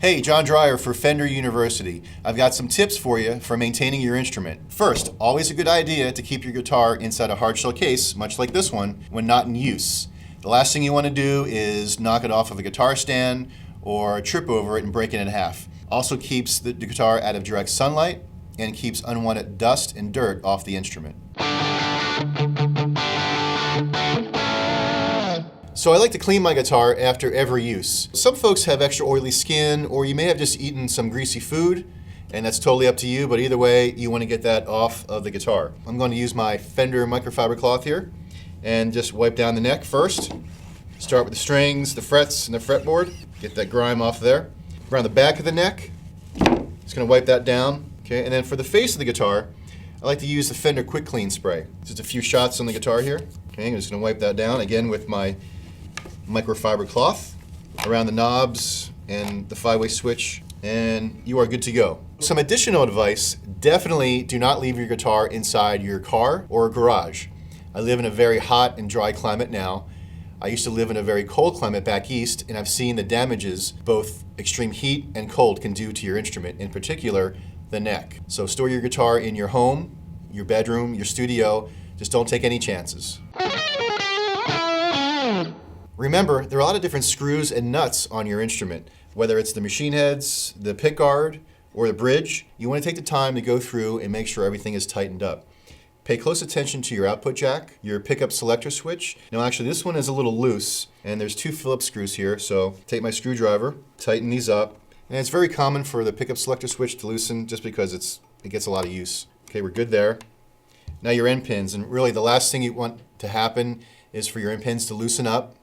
Hey, John Dreyer for Fender University. I've got some tips for you for maintaining your instrument. First, always a good idea to keep your guitar inside a hardshell case, much like this one, when not in use. The last thing you want to do is knock it off of a guitar stand or trip over it and break it in half. Also keeps the guitar out of direct sunlight and keeps unwanted dust and dirt off the instrument. So I like to clean my guitar after every use. Some folks have extra oily skin, or you may have just eaten some greasy food, and that's totally up to you, but either way, you want to get that off of the guitar. I'm going to use my Fender microfiber cloth here and just wipe down the neck first. Start with the strings, the frets, and the fretboard. Get that grime off there. Around the back of the neck, just going to wipe that down. Okay, and then for the face of the guitar, I like to use the Fender Quick Clean Spray. Just a few shots on the guitar here. Okay, I'm just going to wipe that down again with my microfiber cloth around the knobs and the 5-way switch, and you are good to go. Some additional advice: definitely do not leave your guitar inside your car or garage. I live in a very hot and dry climate now. I used to live in a very cold climate back east, and I've seen the damages both extreme heat and cold can do to your instrument, in particular the neck. So store your guitar in your home, your bedroom, your studio. Just don't take any chances. Remember, there are a lot of different screws and nuts on your instrument. Whether it's the machine heads, the pickguard, or the bridge, you want to take the time to go through and make sure everything is tightened up. Pay close attention to your output jack, your pickup selector switch. Now actually this one is a little loose, and there's 2 Phillips screws here, so take my screwdriver, tighten these up. And it's very common for the pickup selector switch to loosen just because it gets a lot of use. Okay, we're good there. Now your end pins, and really the last thing you want to happen is for your end pins to loosen up,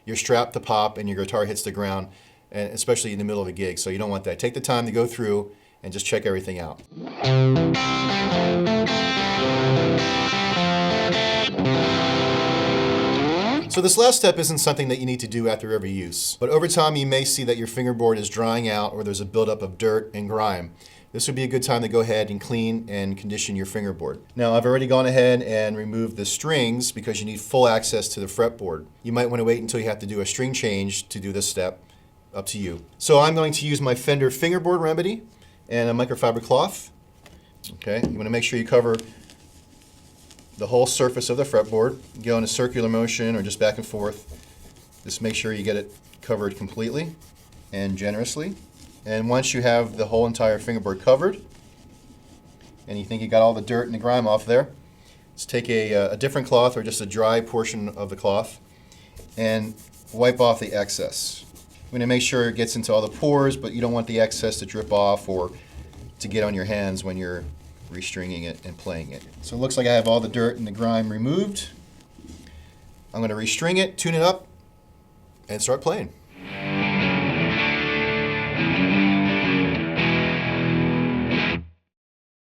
your strap to pop, and your guitar hits the ground, and especially in the middle of a gig, so you don't want that. Take the time to go through and just check everything out. So this last step isn't something that you need to do after every use, but over time you may see that your fingerboard is drying out or there's a buildup of dirt and grime. This would be a good time to go ahead and clean and condition your fingerboard. Now I've already gone ahead and removed the strings because you need full access to the fretboard. You might want to wait until you have to do a string change to do this step. Up to you. So I'm going to use my Fender fingerboard remedy and a microfiber cloth. Okay, you want to make sure you cover the whole surface of the fretboard. Go in a circular motion or just back and forth. Just make sure you get it covered completely and generously. And once you have the whole entire fingerboard covered, and you think you got all the dirt and the grime off there, just take a different cloth or just a dry portion of the cloth and wipe off the excess. I'm going to make sure it gets into all the pores, but you don't want the excess to drip off or to get on your hands when you're restringing it and playing it. So it looks like I have all the dirt and the grime removed. I'm going to restring it, tune it up, and start playing.